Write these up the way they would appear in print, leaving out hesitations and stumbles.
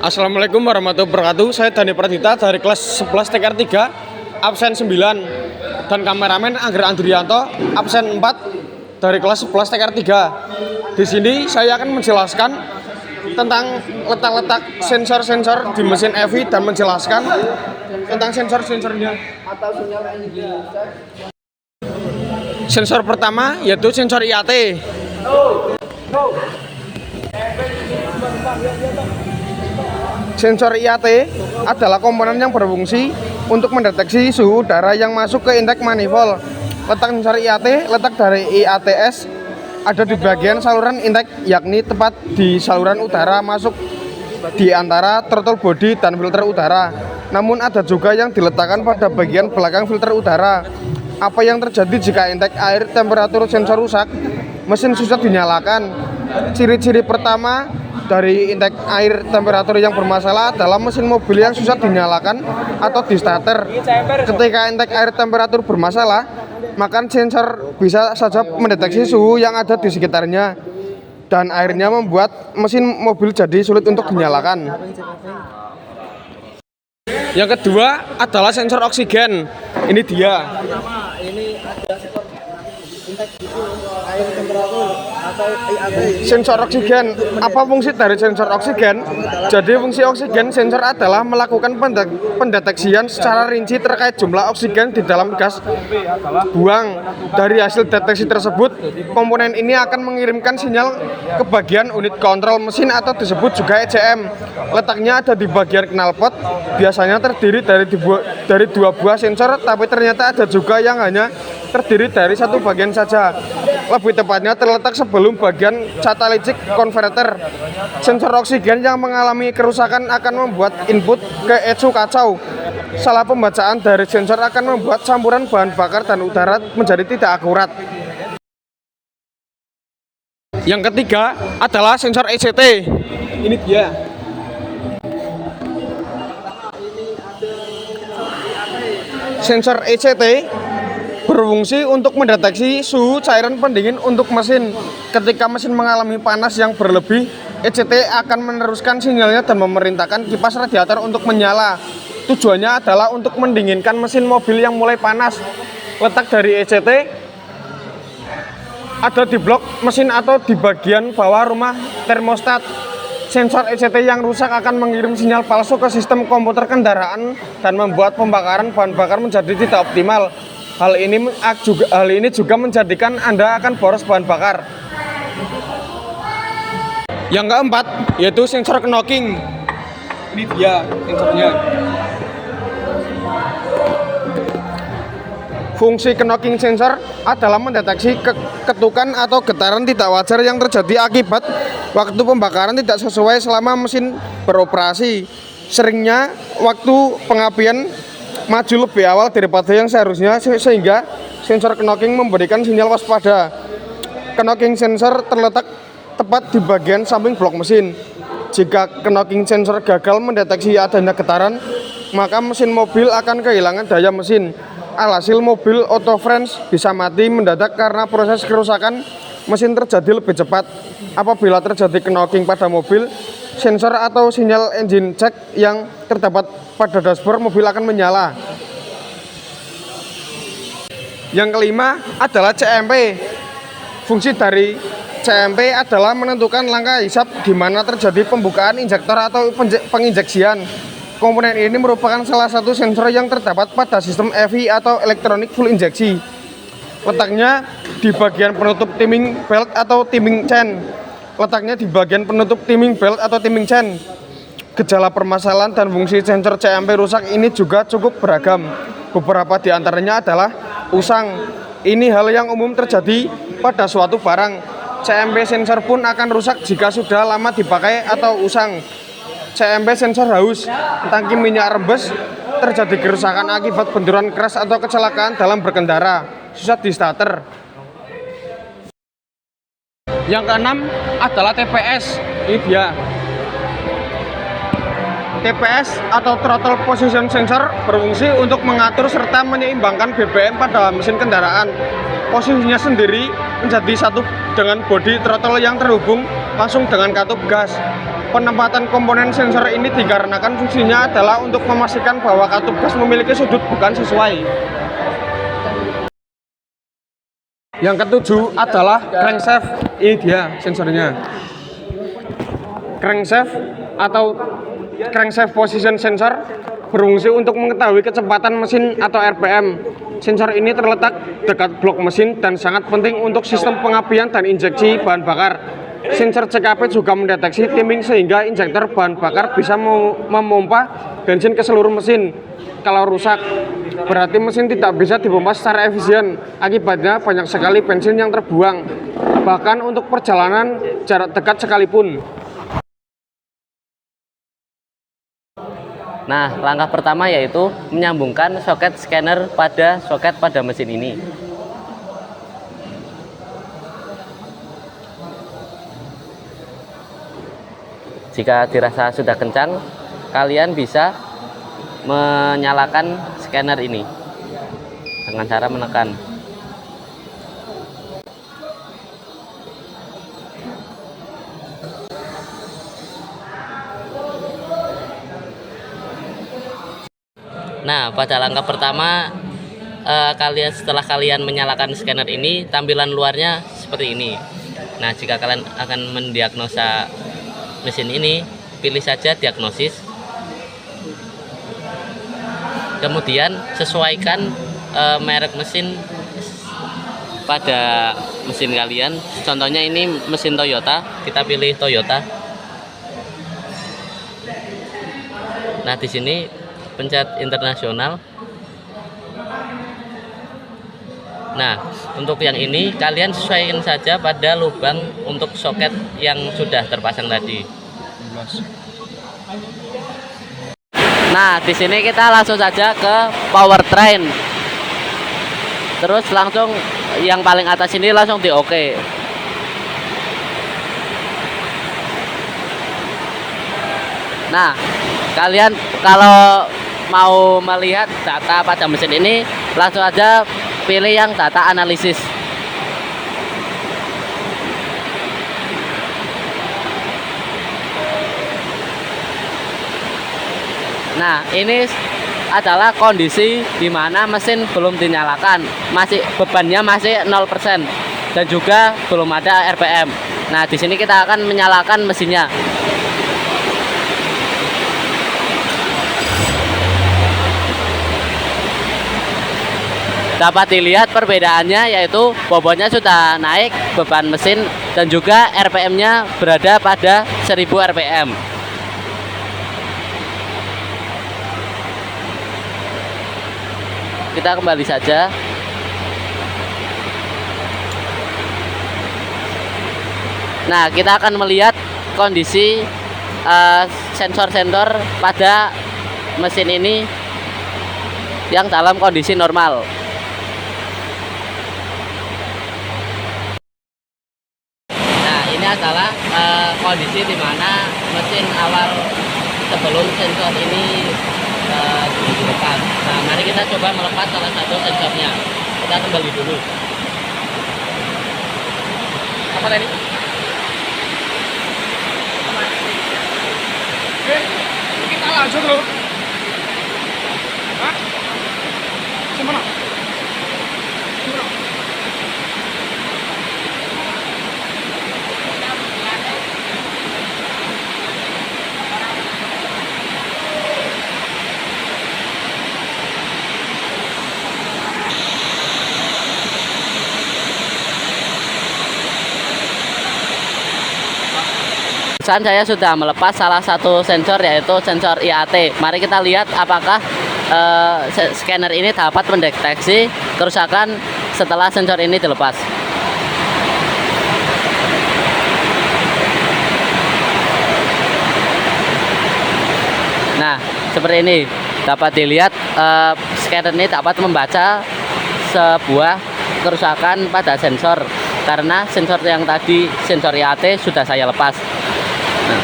Assalamualaikum warahmatullahi wabarakatuh. Saya Dani Pradita dari kelas 11 TKR 3, absen 9. Dan kameramen Angger Andrianto, absen 4 dari kelas 11 TKR 3. Di sini saya akan menjelaskan tentang letak-letak sensor-sensor di mesin EV dan menjelaskan tentang sensor-sensornya. Sensor pertama yaitu sensor IAT. Sensor IAT adalah komponen yang berfungsi untuk mendeteksi suhu udara yang masuk ke intake manifold. Letak sensor IAT, letak dari IATS ada di bagian saluran intake, yakni tepat di saluran udara masuk di antara throttle body dan filter udara. Namun ada juga yang diletakkan pada bagian belakang filter udara. Apa yang terjadi jika intake air temperatur sensor rusak? Mesin susah dinyalakan. Ciri-ciri pertama dari intake air temperatur yang bermasalah adalah mesin mobil yang susah dinyalakan atau di starter. Ketika intake air temperatur bermasalah, maka sensor bisa saja mendeteksi suhu yang ada di sekitarnya dan airnya membuat mesin mobil jadi sulit untuk dinyalakan. Yang kedua adalah sensor oksigen. Ini dia. Sensor oksigen. Apa fungsi dari sensor oksigen? Jadi fungsi oksigen sensor adalah melakukan pendeteksian secara rinci terkait jumlah oksigen di dalam gas buang. Dari hasil deteksi tersebut, komponen ini akan mengirimkan sinyal ke bagian unit kontrol mesin atau disebut juga ECM. Letaknya ada di bagian knalpot. Biasanya terdiri dari dua buah sensor, tapi ternyata ada juga yang hanya terdiri dari satu bagian saja. Lebih tepatnya terletak sebelum bagian catalytic converter. Sensor oksigen yang mengalami kerusakan akan membuat input ke ECU kacau. Salah pembacaan dari sensor akan membuat campuran bahan bakar dan udara menjadi tidak akurat. Yang ketiga adalah sensor ECT. Ini dia. Sensor ECT berfungsi untuk mendeteksi suhu cairan pendingin untuk mesin. Ketika mesin mengalami panas yang berlebih, ECT akan meneruskan sinyalnya dan memerintahkan kipas radiator untuk menyala. Tujuannya adalah untuk mendinginkan mesin mobil yang mulai panas. Letak dari ECT ada di blok mesin atau di bagian bawah rumah termostat. Sensor ECT yang rusak akan mengirim sinyal palsu ke sistem komputer kendaraan dan membuat pembakaran bahan bakar menjadi tidak optimal. Hal ini juga menjadikan Anda akan boros bahan bakar. Yang keempat yaitu sensor knocking. Ini dia sensornya. Fungsi knocking sensor adalah mendeteksi ketukan atau getaran tidak wajar yang terjadi akibat waktu pembakaran tidak sesuai selama mesin beroperasi. Seringnya waktu pengapian maju lebih awal daripada yang seharusnya, sehingga sensor knocking memberikan sinyal waspada. Knocking sensor terletak tepat di bagian samping blok mesin. Jika knocking sensor gagal mendeteksi adanya getaran, maka mesin mobil akan kehilangan daya mesin. Alhasil mobil auto friends bisa mati mendadak karena proses kerusakan mesin terjadi lebih cepat. Apabila terjadi knocking pada mobil, sensor atau sinyal engine check yang terdapat pada dashboard mobil akan menyala. Yang kelima adalah CMP. Fungsi dari CMP adalah menentukan langkah hisap di mana terjadi pembukaan injektor atau penginjeksian. Komponen ini merupakan salah satu sensor yang terdapat pada sistem EV atau elektronik full injeksi. Letaknya di bagian penutup timing belt atau timing chain. Gejala permasalahan dan fungsi sensor CMP rusak ini juga cukup beragam. Beberapa di antaranya adalah usang. Ini hal yang umum terjadi pada suatu barang. CMP sensor pun akan rusak jika sudah lama dipakai atau usang. CMP sensor haus, tangki minyak rembes, terjadi kerusakan akibat benturan keras atau kecelakaan dalam berkendara, susah di starter. Yang keenam adalah TPS. Ini dia. TPS atau Throttle Position Sensor berfungsi untuk mengatur serta menyeimbangkan BBM pada mesin kendaraan. Posisinya sendiri menjadi satu dengan bodi throttle yang terhubung langsung dengan katup gas. Penempatan komponen sensor ini dikarenakan fungsinya adalah untuk memastikan bahwa katup gas memiliki sudut bukan sesuai. Yang ketujuh adalah crankshaft. Ini dia sensornya. Crankshaft atau crankshaft position sensor berfungsi untuk mengetahui kecepatan mesin atau RPM. Sensor ini terletak dekat blok mesin dan sangat penting untuk sistem pengapian dan injeksi bahan bakar. Sensor CKP juga mendeteksi timing sehingga injektor bahan bakar bisa memompa bensin ke seluruh mesin. Kalau rusak, berarti mesin tidak bisa dipompa secara efisien. Akibatnya banyak sekali bensin yang terbuang, bahkan untuk perjalanan jarak dekat sekalipun. Nah, langkah pertama yaitu menyambungkan soket scanner pada soket pada mesin ini. Jika dirasa sudah kencang, kalian bisa menyalakan scanner ini dengan cara menekan. Nah, pada langkah pertama, setelah kalian menyalakan scanner ini, tampilan luarnya seperti ini. Nah, jika kalian akan mendiagnosa mesin ini, pilih saja diagnosis. Kemudian sesuaikan merek mesin pada mesin kalian. Contohnya ini mesin Toyota, kita pilih Toyota. Nah, di sini pencet internasional. Nah, untuk yang ini kalian sesuaikan saja pada lubang untuk soket yang sudah terpasang tadi. Nah, di sini kita langsung saja ke powertrain. Terus langsung yang paling atas ini langsung di oke. Nah, kalian kalau mau melihat data pada mesin ini, langsung aja pilih yang data analisis. Nah, ini adalah kondisi di mana mesin belum dinyalakan, bebannya masih 0% dan juga belum ada RPM. Nah, di sini kita akan menyalakan mesinnya. Dapat dilihat perbedaannya, yaitu bobotnya sudah naik, beban mesin dan juga RPM-nya berada pada 1000 RPM. Kita kembali saja. Nah, kita akan melihat kondisi sensor-sensor pada mesin ini yang dalam kondisi normal. Ini adalah kondisi di mana mesin awal sebelum sensor ini dilepas. Nah, mari kita coba melepas salah satu sensornya. Kita kembali dulu. Apa tadi? Kita lanjut loh. Hah? Gimana? Saya sudah melepas salah satu sensor, yaitu sensor IAT. Mari kita lihat apakah scanner ini dapat mendeteksi kerusakan setelah sensor ini dilepas. Nah, seperti ini dapat dilihat scanner ini dapat membaca sebuah kerusakan pada sensor karena sensor yang tadi, sensor IAT, sudah saya lepas. Nah,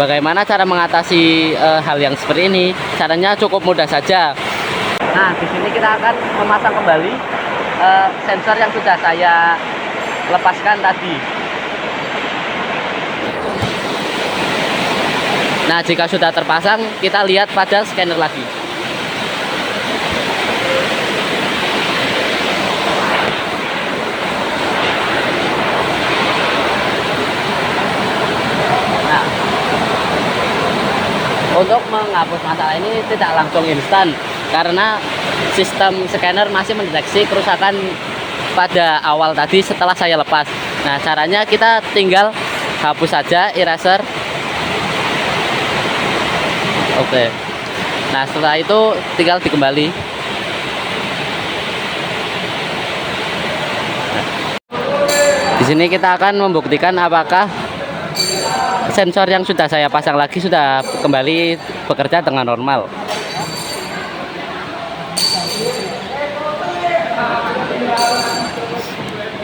bagaimana cara mengatasi hal yang seperti ini? Caranya cukup mudah saja. Nah, di sini kita akan memasang kembali sensor yang sudah saya lepaskan tadi. Nah, jika sudah terpasang, kita lihat pada scanner lagi. Nah, untuk menghapus masalah ini tidak langsung instan karena sistem scanner masih mendeteksi kerusakan pada awal tadi setelah saya lepas. Nah, caranya kita tinggal hapus saja eraser. Oke. Nah, setelah itu tinggal dikembali. Di sini kita akan membuktikan apakah sensor yang sudah saya pasang lagi sudah kembali bekerja dengan normal.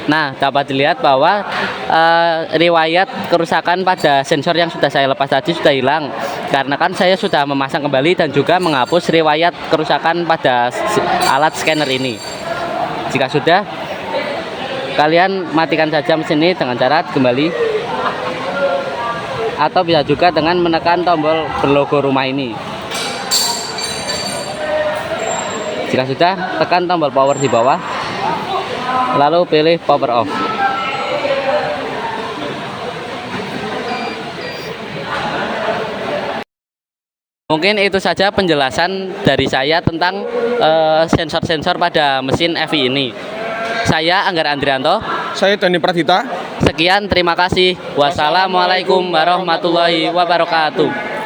Nah, dapat dilihat bahwa riwayat kerusakan pada sensor yang sudah saya lepas tadi sudah hilang karena kan saya sudah memasang kembali dan juga menghapus riwayat kerusakan pada alat scanner ini. Jika sudah, kalian matikan saja mesin ini dengan cara kembali, atau bisa juga dengan menekan tombol berlogo rumah ini. Jika sudah, tekan tombol power di bawah, lalu pilih power off. Mungkin itu saja penjelasan dari saya tentang sensor-sensor pada mesin EVI ini. Saya Anggar Andrianto. Saya Dani Pradita. Sekian, terima kasih. Wassalamualaikum warahmatullahi wabarakatuh.